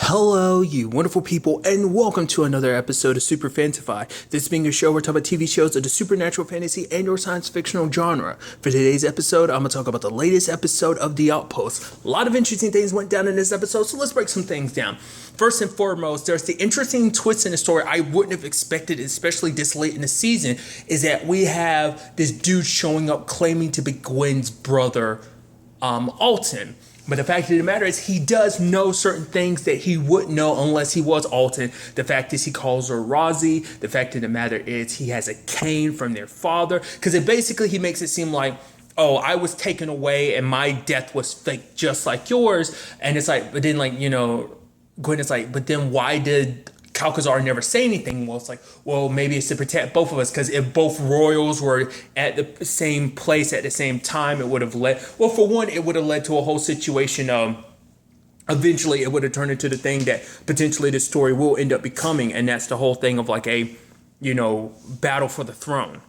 Hello, you wonderful people, and welcome to another episode of Super-Fanta-Fi. This being a show where we talk about TV shows of the supernatural, fantasy, and or science fictional genre. For today's episode, I'm going to talk about the latest episode of The Outpost. A lot of interesting things went down in this episode, so let's break some things down. First and foremost, there's the interesting twist in the story I wouldn't have expected, especially this late in the season, is that we have this dude showing up claiming to be Gwen's brother, Alton. But the fact of the matter is he does know certain things that he wouldn't know unless he was Alton. The fact is he calls her Rosie. The fact of the matter is he has a cane from their father. Because he makes it seem like, oh, I was taken away and my death was fake just like yours. And it's like, but then Gwen is like, but then why did Calcazar never say anything? Well, it's like, well, maybe it's to protect both of us, because if both royals were at the same place at the same time, it would have led to a whole situation. Eventually it would have turned into the thing that potentially this story will end up becoming, and that's the whole thing of like a, battle for the throne.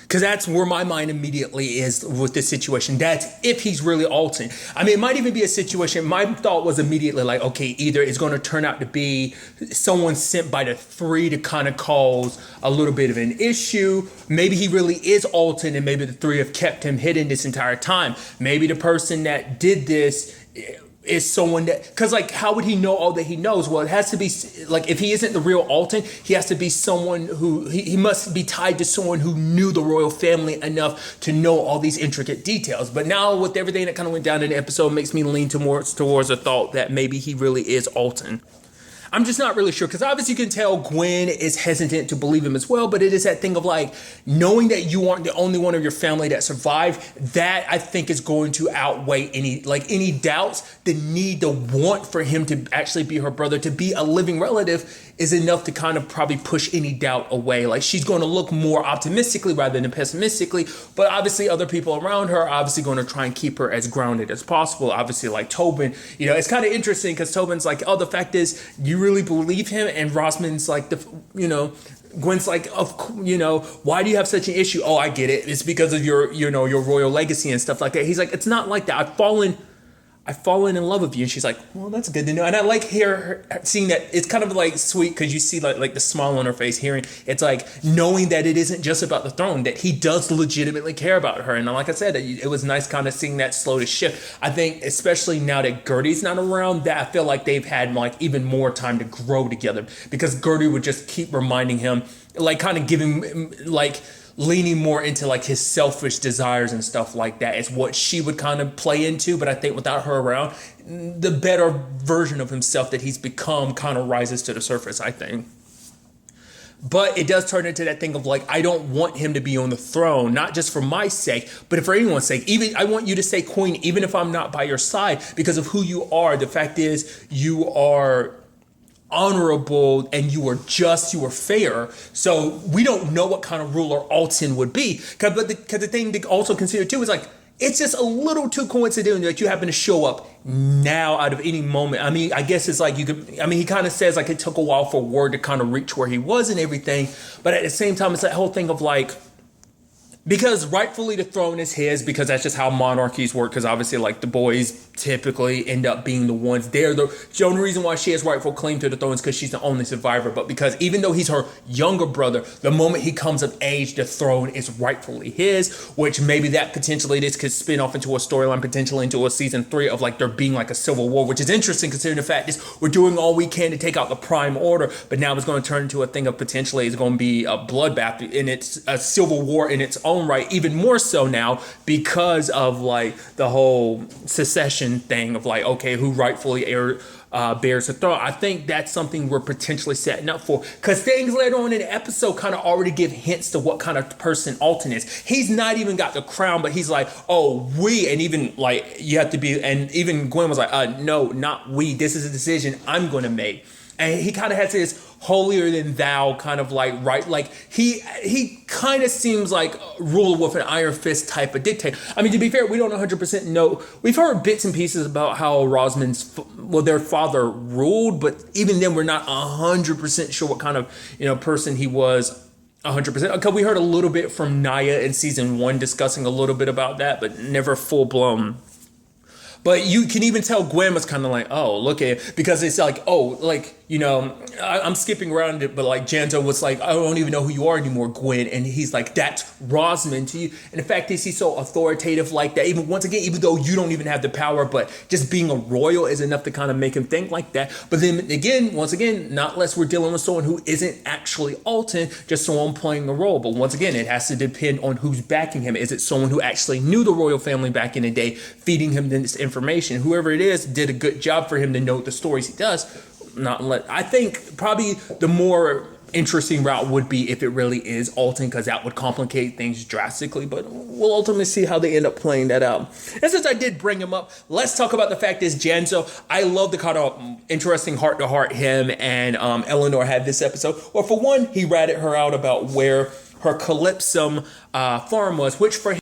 Because that's where my mind immediately is with this situation. That's if he's really Alton. I mean, it might even be a situation. My thought was immediately like, okay, either it's going to turn out to be someone sent by the three to kind of cause a little bit of an issue. Maybe he really is Alton, and maybe the three have kept him hidden this entire time. Maybe the person that did this is someone that, because like, how would he know all that he knows? Well, it has to be like, if he isn't the real Alton, he has to be someone who he must be tied to someone who knew the royal family enough to know all these intricate details. But now with everything that kind of went down in the episode, makes me lean towards a thought that maybe he really is Alton. I'm just not really sure, because obviously you can tell Gwen is hesitant to believe him as well, but it is that thing of like, knowing that you aren't the only one of your family that survived, that I think is going to outweigh any doubts. The need, the want for him to actually be her brother, to be a living relative, is enough to kind of probably push any doubt away. Like, she's going to look more optimistically rather than pessimistically, but obviously other people around her are obviously going to try and keep her as grounded as possible. Obviously, like Tobin, it's kind of interesting because Tobin's like, oh, the fact is, you really believe him? And Rossman's like, Gwen's like, why do you have such an issue? Oh, I get it. It's because of your royal legacy and stuff like that. He's like, it's not like that. I've fallen in love with you. And she's like, well, that's good to know. And I like her seeing that. It's kind of like sweet, because you see like the smile on her face, hearing it's like knowing that it isn't just about the throne, that he does legitimately care about her. And like I said, it was nice kind of seeing that slow to shift. I think especially now that Gertie's not around, that I feel like they've had like even more time to grow together, because Gertie would just keep reminding him, like kind of giving like leaning more into like his selfish desires and stuff like that is what she would kind of play into. But I think without her around, the better version of himself that he's become kind of rises to the surface, I think. But it does turn into that thing of like, I don't want him to be on the throne, not just for my sake, but for anyone's sake. Even I want you to stay queen, even if I'm not by your side, because of who you are. The fact is, you are honorable and you are just, you are fair. So we don't know what kind of ruler Alton would be. Because the thing to also consider too is like, it's just a little too coincidental that you happen to show up now out of any moment. I mean, I guess it's like he kind of says like it took a while for word to kind of reach where he was and everything. But at the same time, it's that whole thing of like, because rightfully the throne is his, because that's just how monarchies work. Because obviously, like, the boys typically end up being the ones. The only reason why she has rightful claim to the throne is because she's the only survivor. But because even though he's her younger brother, the moment he comes of age, the throne is rightfully his. Which maybe that potentially this could spin off into a storyline, potentially into a season 3 of like there being like a civil war, which is interesting considering the fact is we're doing all we can to take out the Prime Order, but now it's going to turn into a thing of potentially it's going to be a bloodbath, and it's a civil war in its own right, even more so now because of like the whole secession thing of like, okay, who rightfully bears the throne. I think that's something we're potentially setting up for, because things later on in the episode kind of already give hints to what kind of person Alton is. He's not even got the crown, but he's like, oh, we, and even like you have to be, and even Gwen was like, no, not we, this is a decision I'm going to make. And he kind of has this holier than thou kind of like, right, like he kind of seems like ruler with an iron fist type of dictator. I mean, to be fair, we don't 100% know. We've heard bits and pieces about how their father ruled, but even then we're not 100% sure what kind of person he was 100%. Okay, we heard a little bit from Naya in season 1 discussing a little bit about that, but never full blown. But you can even tell Gwen was kind of like, oh, look at it. Because it's like, oh, like, you know, I'm skipping around it, but like Janzo was like, I don't even know who you are anymore, Gwen. And he's like, that's Rosamund to you. And the fact is he's so authoritative like that. Even once again, even though you don't even have the power, but just being a royal is enough to kind of make him think like that. But then again, once again, not unless we're dealing with someone who isn't actually Alton, just someone playing a role. But once again, it has to depend on who's backing him. Is it someone who actually knew the royal family back in the day, feeding him this information? Whoever it is did a good job for him to know the stories he does. I think probably the more interesting route would be if it really is Alton, because that would complicate things drastically, but we'll ultimately see how they end up playing that out. And since I did bring him up, let's talk about the fact is Janzo. I love the kind of interesting heart-to-heart him and Eleanor had this episode. Well, for one, he ratted her out about where her Calypsum farm was, which for him,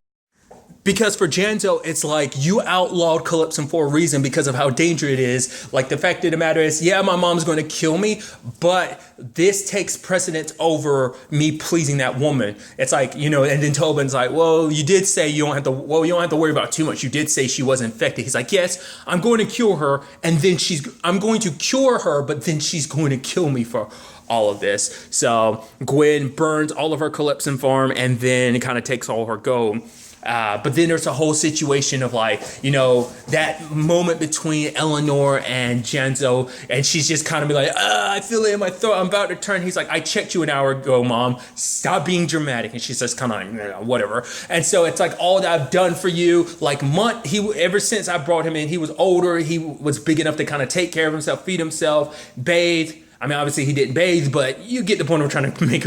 because for Janzo, it's like you outlawed Calypsum for a reason because of how dangerous it is. Like the fact of the matter is, yeah, my mom's going to kill me, but this takes precedence over me pleasing that woman. It's like, you know, and then Tobin's like, well, you did say you don't have to worry about too much. You did say she was infected. He's like, yes, I'm going to cure her. And then I'm going to cure her, but then she's going to kill me for all of this. So Gwen burns all of her Calypsum farm and then it kind of takes all her gold. But then there's a whole situation of like, you know, that moment between Eleanor and Janzo, and she's just kind of be like, I feel it in my throat, I'm about to turn. He's like, I checked you an hour ago, Mom. Stop being dramatic. And she's just kind of like, whatever. And so it's like all that I've done for you, like ever since I brought him in, he was older, he was big enough to kind of take care of himself, feed himself, bathe. I mean, obviously he didn't bathe, but you get the point I'm trying to make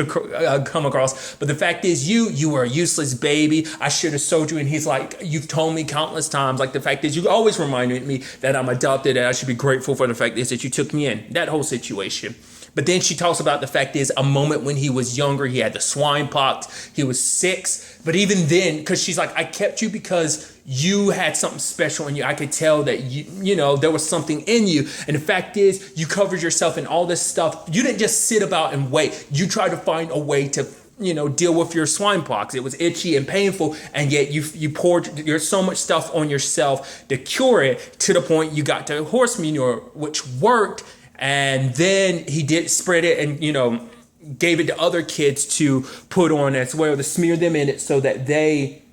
come across. But the fact is, you were a useless baby. I should have sold you. And he's like, you've told me countless times. Like the fact is, you always reminded me that I'm adopted and I should be grateful for the fact is that you took me in. That whole situation. But then she talks about the fact is a moment when he was younger, he had the swine pox, he was 6. But even then, because she's like, I kept you because you had something special in you. I could tell that you know, there was something in you. And the fact is, you covered yourself in all this stuff. You didn't just sit about and wait. You tried to find a way to, you know, deal with your swine pox. It was itchy and painful, and yet you poured so much stuff on yourself to cure it, to the point you got to horse manure, which worked. And then he did spread it and, you know, gave it to other kids to put on as well, to smear them in it so that they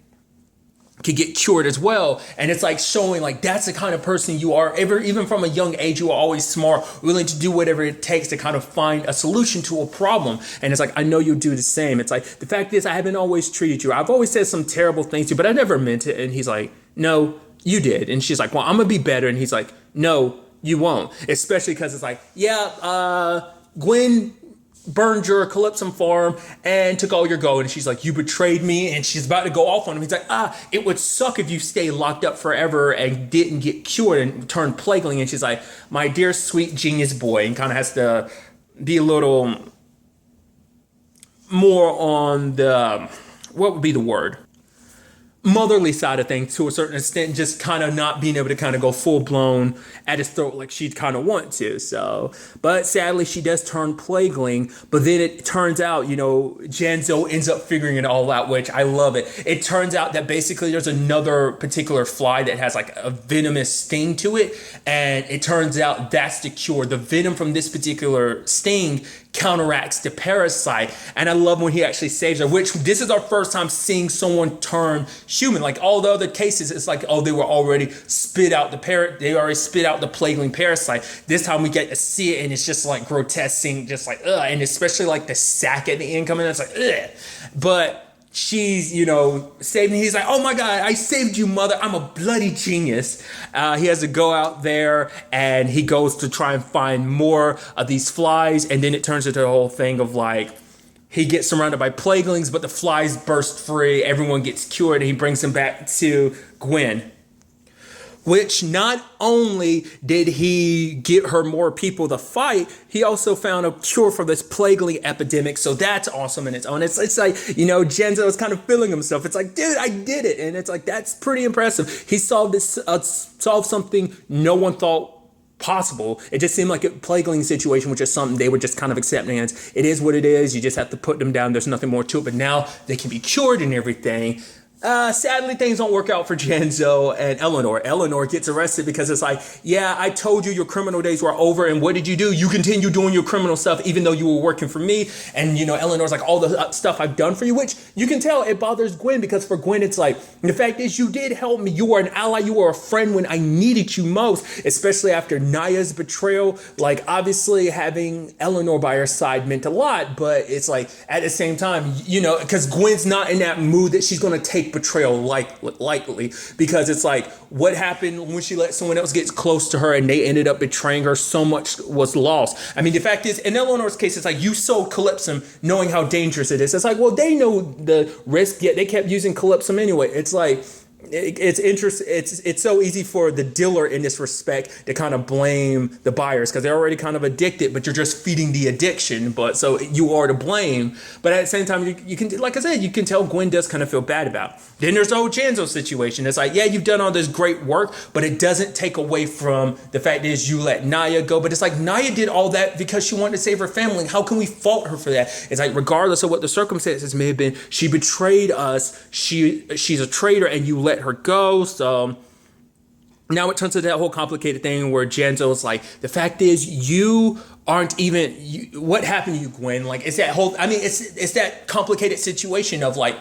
could get cured as well. And it's like showing like that's the kind of person you are. Even from a young age, you are always smart, willing to do whatever it takes to kind of find a solution to a problem. And it's like, I know you'll do the same. It's like, the fact is, I haven't always treated you. I've always said some terrible things to you, but I never meant it. And he's like, no, you did. And she's like, well, I'm gonna be better. And he's like, no, you won't. Especially because it's like, yeah, Gwen burned your Calypsum farm and took all your gold. And she's like, you betrayed me. And she's about to go off on him. He's like, it would suck if you stay locked up forever and didn't get cured and turn plagueling. And she's like, my dear sweet genius boy, and kind of has to be a little more on the, what would be the word? Motherly side of things to a certain extent, just kind of not being able to kind of go full blown at his throat like she'd kind of want to. So, but sadly she does turn plagueling, but then it turns out, you know, Janzo ends up figuring it all out, which I love it. It turns out that basically there's another particular fly that has like a venomous sting to it. And it turns out that's the cure. The venom from this particular sting counteracts the parasite. And I love when he actually saves her, which this is our first time seeing someone turn human. Like all the other cases, it's like, oh, they were already spit out they already spit out the plaguing parasite. This time we get to see it and it's just like grotesque, seeing just like, ugh, and especially like the sack at the end coming, it's like, ugh. But she's, you know, saving. He's like, oh my God, I saved you, mother. I'm a bloody genius. He has to go out there and he goes to try and find more of these flies. And then it turns into the whole thing of like, he gets surrounded by plaguelings, but the flies burst free. Everyone gets cured. And he brings them back to Gwen. Which not only did he get her more people to fight, he also found a cure for this plagueling epidemic. So that's awesome in its own. It's like, you know, Janzo is kind of feeling himself. It's like, dude, I did it. And it's like, that's pretty impressive. He solved something no one thought possible. It just seemed like a plagueling situation, which is something they were just kind of accepting as it is what it is. You just have to put them down. There's nothing more to it. But now they can be cured and everything. Sadly, things don't work out for Janzo and Eleanor. Eleanor gets arrested because it's like, yeah, I told you your criminal days were over, and what did you do? You continue doing your criminal stuff even though you were working for me. And, Eleanor's like, all the stuff I've done for you, which you can tell it bothers Gwen, because for Gwen, it's like, the fact is you did help me. You were an ally. You were a friend when I needed you most, especially after Naya's betrayal. Like, obviously, having Eleanor by her side meant a lot, but it's like, at the same time, because Gwen's not in that mood that she's going to take betrayal likely, because it's like, what happened when she let someone else get close to her and they ended up betraying her? So much was lost. I mean, the fact is, in Eleanor's case, it's like, you sold Calypsum knowing how dangerous it is. It's like, well, they know the risk, yet they kept using Calypsum anyway. It's like, it's interesting. It's so easy for the dealer in this respect to kind of blame the buyers because they're already kind of addicted, but you're just feeding the addiction. But so you are to blame. But at the same time, you can, like I said, you can tell Gwen does kind of feel bad about. Then there's the whole Janzo situation. It's like, yeah, you've done all this great work, but it doesn't take away from the fact is you let Naya go. But it's like, Naya did all that because she wanted to save her family. How can we fault her for that? It's like, regardless of what the circumstances may have been, she betrayed us. She's a traitor, and you let her go. So now it turns to that whole complicated thing where Janzo is like, the fact is you aren't even, what happened to you, Gwen? Like, it's that whole, I mean, it's that complicated situation of like,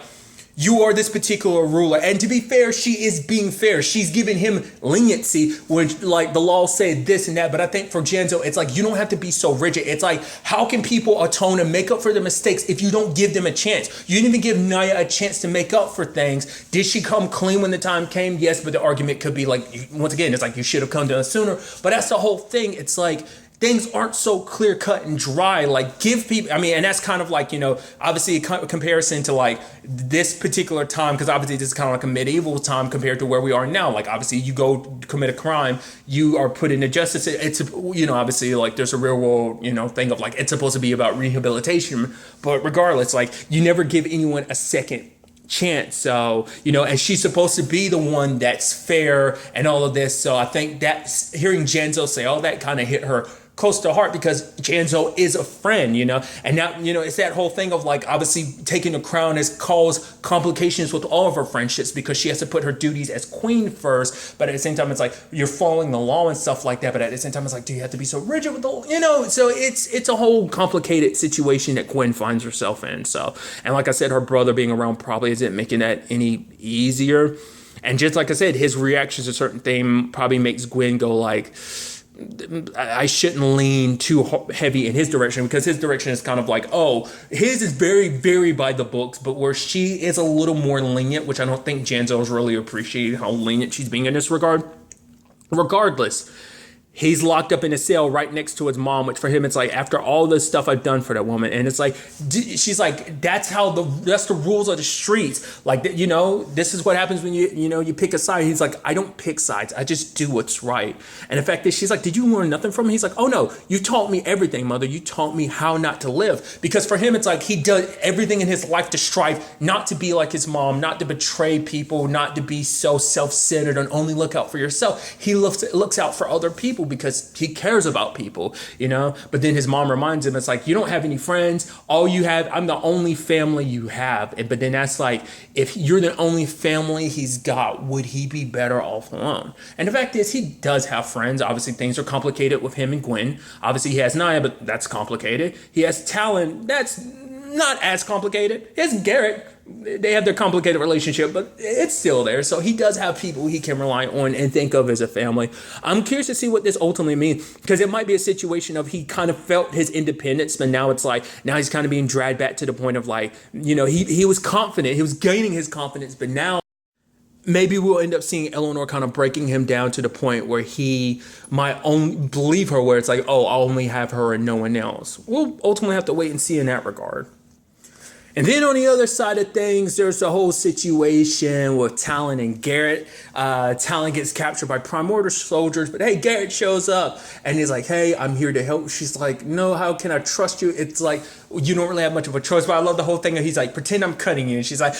you are this particular ruler. And to be fair, she is being fair. She's giving him leniency when, like, the law said this and that. But I think for Janzo, it's like, you don't have to be so rigid. It's like, how can people atone and make up for their mistakes if you don't give them a chance? You didn't even give Naya a chance to make up for things. Did she come clean when the time came? Yes, but the argument could be like, once again, it's like, you should have come to us sooner. But that's the whole thing. It's like, things aren't so clear cut and dry. Like, give people, I mean, and that's kind of like, obviously a comparison to like this particular time, because obviously this is kind of like a medieval time compared to where we are now. Like, obviously you go commit a crime, you are put into justice. It's, obviously like there's a real world, thing of like, it's supposed to be about rehabilitation, but regardless, like you never give anyone a second chance. So, and she's supposed to be the one that's fair and all of this. So I think that hearing Janzo say all that kind of hit her close to heart, because Janzo is a friend, and now, it's that whole thing of like, obviously taking the crown has caused complications with all of her friendships because she has to put her duties as queen first. But at the same time, it's like, you're following the law and stuff like that. But at the same time, it's like, do you have to be so rigid with the, so it's a whole complicated situation that Gwen finds herself in. So, and like I said, her brother being around probably isn't making that any easier. And just like I said, his reactions to certain things probably makes Gwen go like, I shouldn't lean too heavy in his direction, because his direction is kind of like, oh, his is very, very by the books, but where she is a little more lenient, which I don't think Janzo is really appreciating how lenient she's being in this regard. Regardless, he's locked up in a cell right next to his mom, which for him, it's like, after all this stuff I've done for that woman. And it's like, she's like, that's the rules of the streets. Like, this is what happens when you pick a side. He's like, I don't pick sides. I just do what's right. And the fact is, she's like, did you learn nothing from me? He's like, oh no, you taught me everything, mother. You taught me how not to live. Because for him, it's like, he does everything in his life to strive not to be like his mom, not to betray people, not to be so self-centered and only look out for yourself. He looks out for other people because he cares about people, but then his mom reminds him, it's like, you don't have any friends. All you have, I'm the only family you have. But then that's like, if you're the only family he's got, would he be better off alone? And the fact is, he does have friends. Obviously things are complicated with him and Gwen. Obviously he has Naya, but that's complicated. He has Talon. That's not as complicated. He has Garrett. They have their complicated relationship, but it's still there. So he does have people he can rely on and think of as a family. I'm curious to see what this ultimately means, because it might be a situation of he kind of felt his independence, but now it's like, now he's kind of being dragged back to the point of like, he was confident, he was gaining his confidence, but now maybe we'll end up seeing Eleanor kind of breaking him down to the point where he might only believe her, where it's like, oh, I'll only have her and no one else. We'll ultimately have to wait and see in that regard. And then on the other side of things, there's the whole situation with Talon and Garrett. Talon gets captured by Primordial soldiers, but hey, Garrett shows up and he's like, hey, I'm here to help. She's like, no, how can I trust you? It's like, you don't really have much of a choice. But I love the whole thing. He's like, pretend I'm cutting you. And she's like,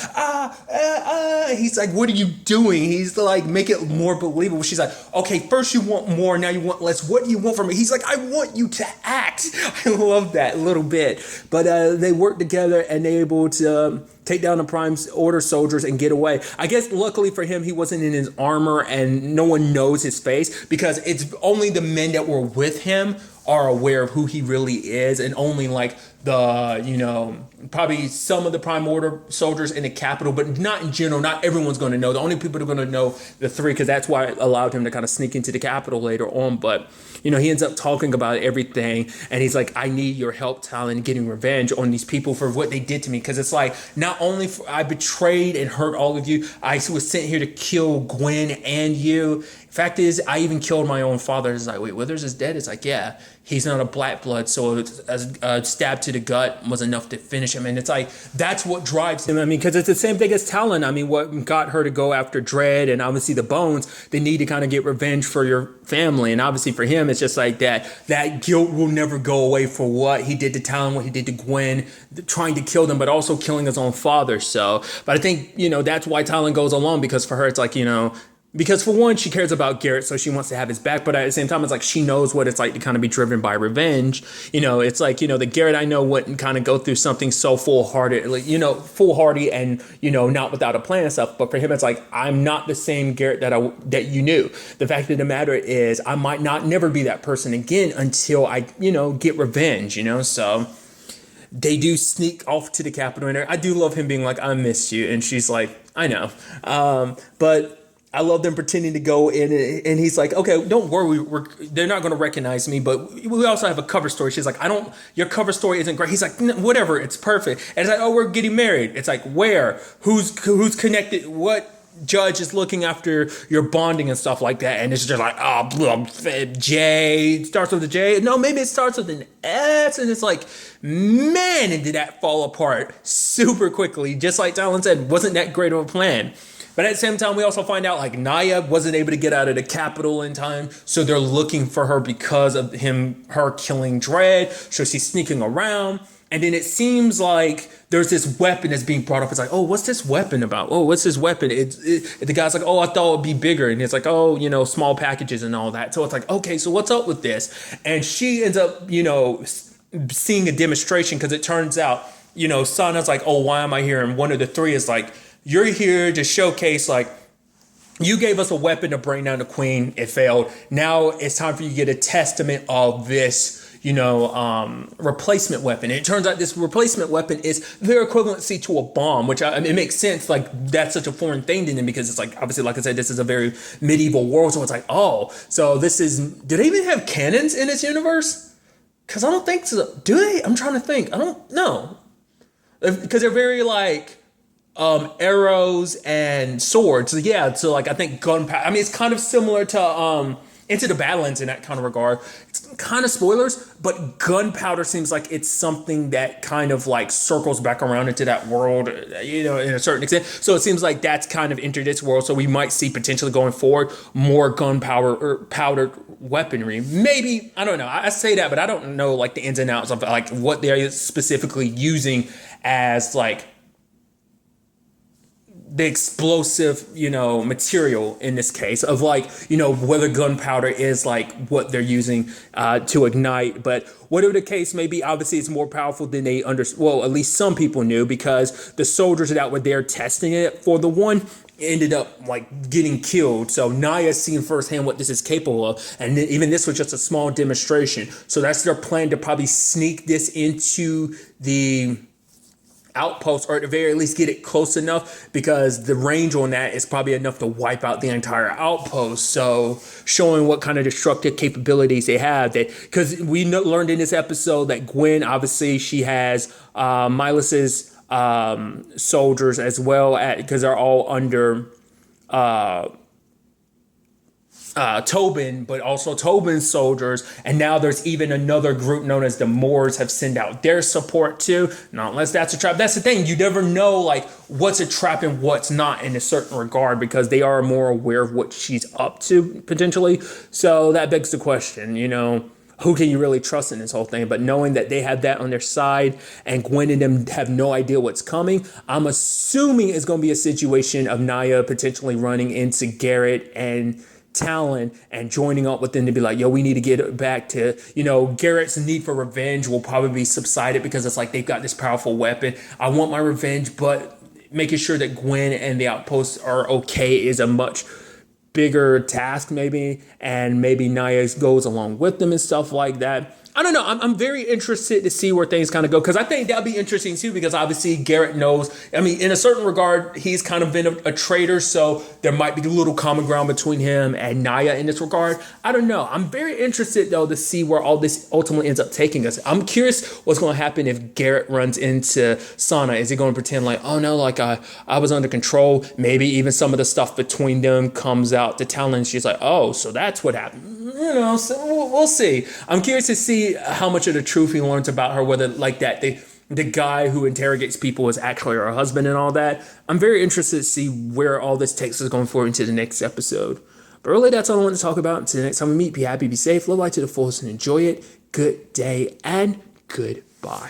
yeah. He's like, what are you doing? He's like, make it more believable. She's like, okay, first you want more, now you want less. What do you want from me? He's like, I want you to act. I love that a little bit. But they work together and they're able to take down the Prime Order soldiers and get away. I guess luckily for him, he wasn't in his armor and no one knows his face, because it's only the men that were with him are aware of who he really is, and only like probably some of the Prime Order soldiers in the Capitol, but not in general. Not everyone's going to know. The only people that are going to know the three, because that's why it allowed him to kind of sneak into the Capitol later on. But he ends up talking about everything, and he's like, I need your help, Talon, getting revenge on these people for what they did to me, because it's like, not only I betrayed and hurt all of you, I was sent here to kill Gwen and you. Fact is, I even killed my own father. It's like, wait, Withers is dead? It's like, yeah, he's not a black blood, so a stab to the gut was enough to finish him. And it's like, that's what drives him. I mean, because it's the same thing as Talon. I mean, what got her to go after Dredd and obviously the Bones, they need to kind of get revenge for your family. And obviously for him, it's just like that guilt will never go away for what he did to Talon, what he did to Gwen, trying to kill them, but also killing his own father. So, but I think, that's why Talon goes along, because for her, it's like, because for one, she cares about Garrett, so she wants to have his back. But at the same time, it's like she knows what it's like to kind of be driven by revenge. It's like, the Garrett I know wouldn't kind of go through something so foolhardy and, not without a plan and stuff. But for him, it's like, I'm not the same Garrett that you knew. The fact of the matter is, I might not never be that person again until I, get revenge, So they do sneak off to the Capitol. And I do love him being like, I miss you. And she's like, I know. But I love them pretending to go in, and he's like, okay, don't worry, they're not going to recognize me, but we also have a cover story. She's like, your cover story isn't great. He's like, whatever, it's perfect. And it's like, oh, we're getting married. It's like, where? Who's connected? What judge is looking after your bonding and stuff like that? And it's just like, J, starts with a J. No, maybe it starts with an S, and it's like, man, and did that fall apart super quickly. Just like Talon said, wasn't that great of a plan. But at the same time, we also find out like Naya wasn't able to get out of the Capitol in time. So they're looking for her because of her killing Dredd. So she's sneaking around. And then it seems like there's this weapon that's being brought up. It's like, oh, what's this weapon about? Oh, what's this weapon? The guy's like, oh, I thought it'd be bigger. And it's like, oh, small packages and all that. So it's like, okay, so what's up with this? And she ends up, seeing a demonstration, because it turns out, Sana's like, oh, why am I here? And one of the three is like, you're here to showcase, like, you gave us a weapon to bring down the queen. It failed. Now it's time for you to get a testament of this, replacement weapon. And it turns out this replacement weapon is their equivalency to a bomb, which it makes sense. Like, that's such a foreign thing to them, because it's like, obviously, like I said, this is a very medieval world. So it's like, oh, so do they even have cannons in this universe? Because I don't think so. Do they? I'm trying to think. I don't know. Because they're very like, arrows and swords. So yeah, so like I think gunpowder. I mean, it's kind of similar to Into the Badlands in that kind of regard. It's kind of spoilers, but gunpowder seems like it's something that kind of like circles back around into that world, in a certain extent. So it seems like that's kind of entered this world. So we might see potentially going forward more gunpowder or powdered weaponry. Maybe, I don't know. I say that, but I don't know like the ins and outs of like what they're specifically using as like the explosive, material in this case of like, whether gunpowder is like what they're using to ignite. But whatever the case may be, obviously it's more powerful than they well, at least some people knew, because the soldiers that were there testing it for the one ended up like getting killed. So Naya's seen firsthand what this is capable of. And even this was just a small demonstration. So that's their plan, to probably sneak this into the Outpost, or at the very least get it close enough, because the range on that is probably enough to wipe out the entire outpost. So showing what kind of destructive capabilities they have, that because we learned in this episode that Gwen, obviously she has Milas's soldiers as well, because they're all under Tobin, but also Tobin's soldiers. And now there's even another group known as the Moors have sent out their support too. Not unless that's a trap. That's the thing. You never know like what's a trap and what's not in a certain regard, because they are more aware of what she's up to potentially. So that begs the question, who can you really trust in this whole thing? But knowing that they have that on their side and Gwen and them have no idea what's coming, I'm assuming it's going to be a situation of Nia potentially running into Garrett and Talon and joining up with them to be like, yo, we need to get it back to, Garrett's need for revenge will probably be subsided because it's like they've got this powerful weapon. I want my revenge, but making sure that Gwen and the Outpost are okay is a much bigger task maybe, and maybe Nia goes along with them and stuff like that. I don't know. I'm very interested to see where things kind of go, because I think that'd be interesting too, because obviously Garrett knows, I mean, in a certain regard, he's kind of been a traitor, so there might be a little common ground between him and Nia in this regard. I don't know. I'm very interested though to see where all this ultimately ends up taking us. I'm curious what's going to happen if Garrett runs into Sana. Is he going to pretend like, oh no, like I was under control? Maybe even some of the stuff between them comes out to Talon. She's like, oh, so that's what happened. So we'll see. I'm curious to see how much of the truth he learns about her, whether like that the guy who interrogates people is actually her husband and all that. I'm very interested to see where all this takes us going forward into the next episode. But really, that's all I want to talk about. Until the next time we meet, be happy, be safe, live life to the fullest, and enjoy it. Good day and goodbye.